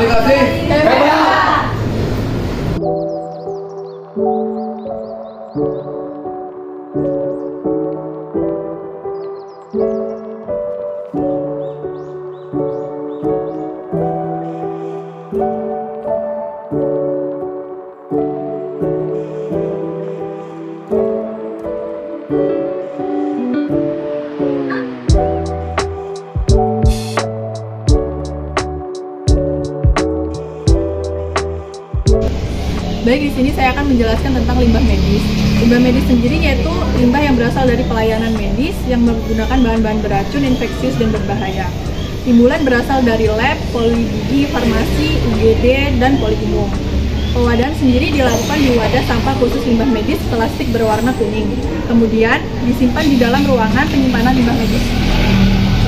Terima kasih. Hebat. Baik, di sini saya akan menjelaskan tentang limbah medis. Limbah medis sendiri yaitu limbah yang berasal dari pelayanan medis yang menggunakan bahan-bahan beracun, infeksius, dan berbahaya. Timbulan berasal dari lab, poligigi, farmasi, UGD, dan poli umum. Pewadahan sendiri dilakukan di wadah sampah khusus limbah medis plastik berwarna kuning. Kemudian disimpan di dalam ruangan penyimpanan limbah medis.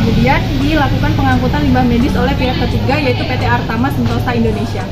Kemudian dilakukan pengangkutan limbah medis oleh pihak ketiga yaitu PT Artama Sentosa Indonesia.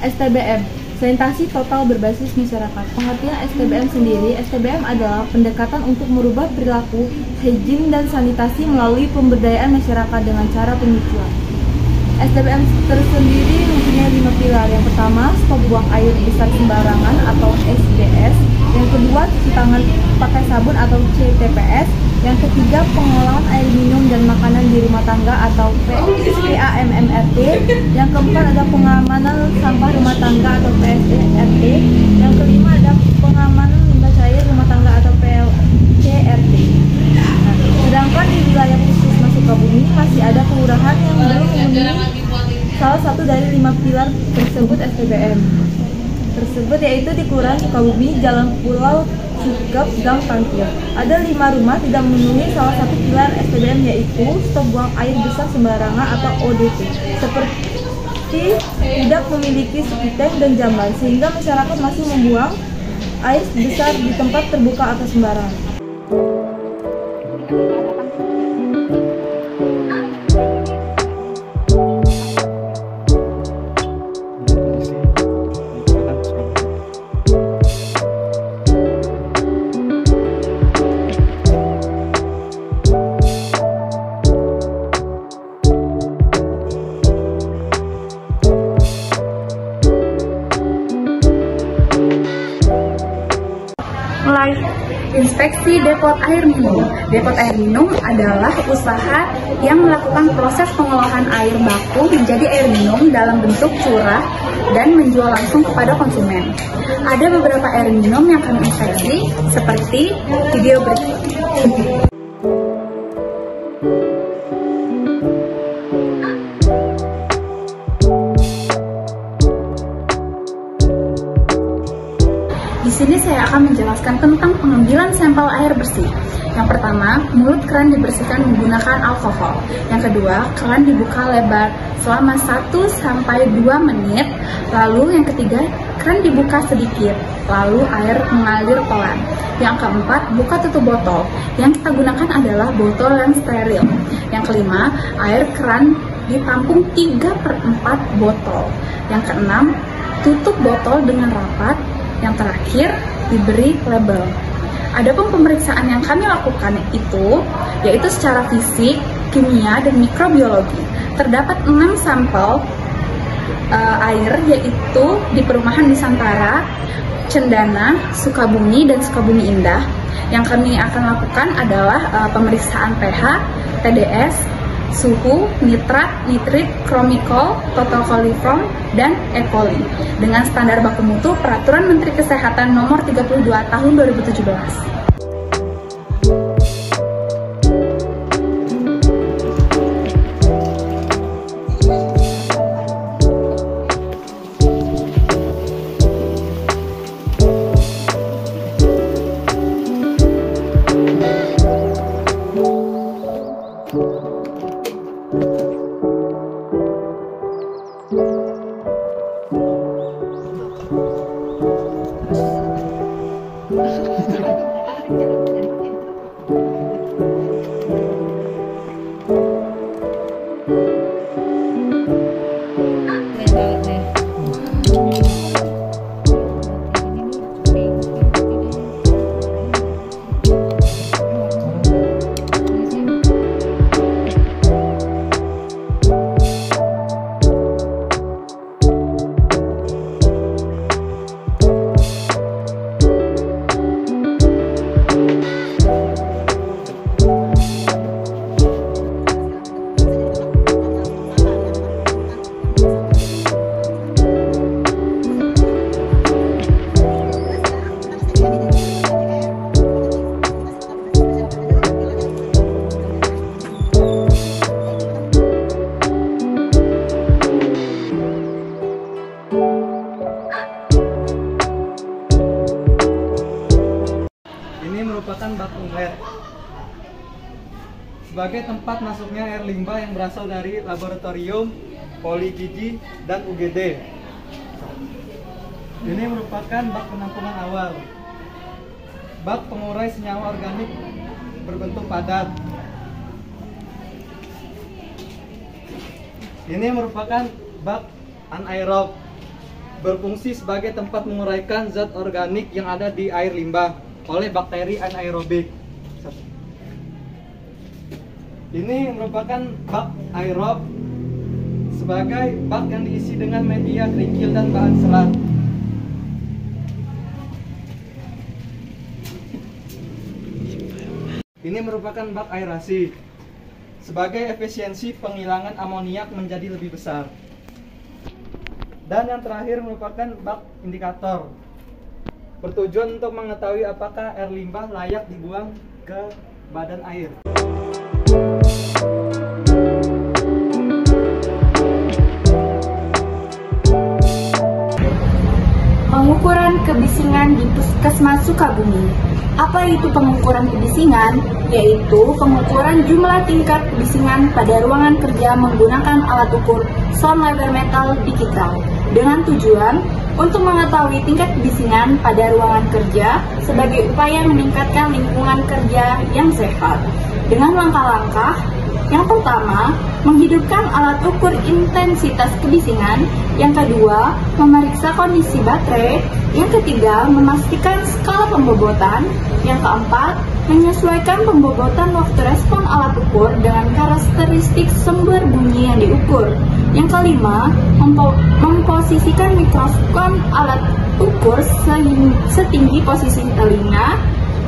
STBM, sanitasi total berbasis masyarakat. Pengertian STBM sendiri, STBM adalah pendekatan untuk merubah perilaku, hygiene, dan sanitasi melalui pemberdayaan masyarakat dengan cara penyicilan. STBM tersendiri mempunyai 5 pilar. Yang pertama, stop buang air besar sembarangan atau SBS. Yang kedua, cuci tangan pakai sabun atau CTPS. Yang ketiga, pengolahan air minum dan makanan di rumah tangga atau PAMMRT. Yang keempat, ada pengamanan sampah rumah tangga atau PSRT. Yang kelima, ada pengamanan limbah cair rumah tangga atau PLCRT. Nah, sedangkan di wilayah khusus Sukabumi masih ada kelurahan yang belum memenuhi salah satu dari 5 pilar tersebut STBM tersebut, yaitu di Kelurahan Sukabumi, Jalan Pulau Sukep, Gang Kampir. Ada 5 rumah tidak memenuhi salah satu pilar STBM, yaitu stop buang air besar sembarangan atau ODP, seperti tidak memiliki septic dan jamban, sehingga masyarakat masih membuang air besar di tempat terbuka atau sembarangan. Fungsi depot air minum. Depot air minum adalah usaha yang melakukan proses pengolahan air baku menjadi air minum dalam bentuk curah dan menjual langsung kepada konsumen. Ada beberapa air minum yang kami inspeksi seperti video berikut. Di sini saya akan menjelaskan tentang pengambilan sampel air bersih. Yang pertama, mulut keran dibersihkan menggunakan alkohol. Yang kedua, keran dibuka lebar selama 1-2 menit. Lalu yang ketiga, keran dibuka sedikit, lalu air mengalir pelan. Yang keempat, buka tutup botol. Yang kita gunakan adalah botol yang steril. Yang kelima, air keran ditampung 3/4 botol. Yang keenam, tutup botol dengan rapat. Yang terakhir, diberi label. Adapun pemeriksaan yang kami lakukan yaitu secara fisik, kimia, dan mikrobiologi. Terdapat 6 sampel air, yaitu di Perumahan Nusantara, Cendana, Sukabumi, dan Sukabumi Indah. Yang kami akan lakukan adalah pemeriksaan pH, TDS, suhu, nitrat, nitrit, kromikol, total coliform, dan E. coli dengan standar baku mutu Peraturan Menteri Kesehatan Nomor 32 Tahun 2017. merupakan bak inlet sebagai tempat masuknya air limbah yang berasal dari laboratorium, poli-gigi, dan UGD. Ini merupakan bak penampungan awal. Bak pengurai senyawa organik berbentuk padat. Ini merupakan bak anaerob, berfungsi sebagai tempat menguraikan zat organik yang ada di air limbah oleh bakteri anaerobik. Ini merupakan bak aerob sebagai bak yang diisi dengan media kerikil dan bahan serat. Ini merupakan bak aerasi sebagai efisiensi penghilangan amoniak menjadi lebih besar. Dan yang terakhir merupakan bak indikator, bertujuan untuk mengetahui apakah air limbah layak dibuang ke badan air. Pengukuran kebisingan di Puskesmas Sukabumi. Apa itu pengukuran kebisingan? Yaitu pengukuran jumlah tingkat kebisingan pada ruangan kerja menggunakan alat ukur sound level metal digital dengan tujuan untuk mengetahui tingkat kebisingan pada ruangan kerja sebagai upaya meningkatkan lingkungan kerja yang sehat. Dengan langkah-langkah, yang pertama, menghidupkan alat ukur intensitas kebisingan. Yang kedua, memeriksa kondisi baterai. Yang ketiga, memastikan skala pembobotan. Yang keempat, menyesuaikan pembobotan waktu respon alat ukur dengan karakteristik sumber bunyi yang diukur. Yang kelima, memposisikan mikrofon alat ukur setinggi posisi telinga.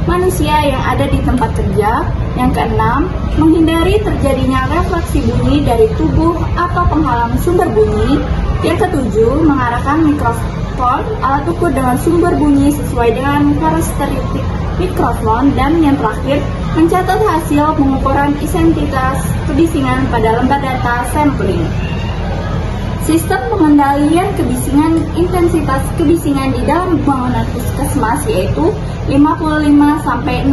manusia yang ada di tempat kerja. Yang keenam, menghindari terjadinya refleksi bunyi dari tubuh atau penghalang sumber bunyi. Yang ketujuh, mengarahkan mikrofon alat ukur dengan sumber bunyi sesuai dengan karakteristik mikrofon. Dan yang terakhir, mencatat hasil pengukuran intensitas kebisingan pada lembar data sampling. Sistem pengendalian kebisingan intensitas kebisingan di dalam bangunan puskesmas yaitu 55-65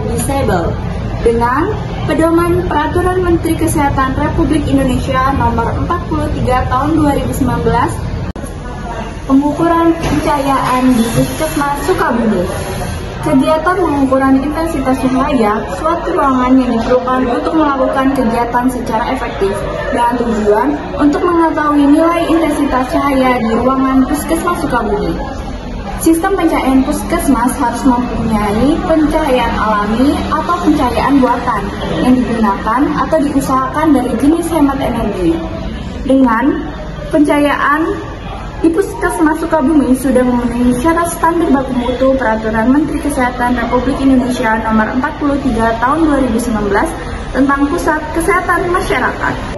desibel dengan pedoman Peraturan Menteri Kesehatan Republik Indonesia Nomor 43 Tahun 2019. Pengukuran pencahayaan di Puskesmas Sukabumi. Kegiatan pengukuran intensitas cahaya suatu ruangan yang diperlukan untuk melakukan kegiatan secara efektif dengan tujuan untuk mengetahui nilai intensitas cahaya di ruangan Puskesmas Sukabumi. Sistem pencahayaan puskesmas harus mempunyai pencahayaan alami atau pencahayaan buatan yang digunakan atau diusahakan dari jenis hemat energi. Dengan pencahayaan di Puskesmas Sukabumi sudah memenuhi syarat standar baku mutu Peraturan Menteri Kesehatan Republik Indonesia Nomor 43 Tahun 2019 tentang Pusat Kesehatan Masyarakat.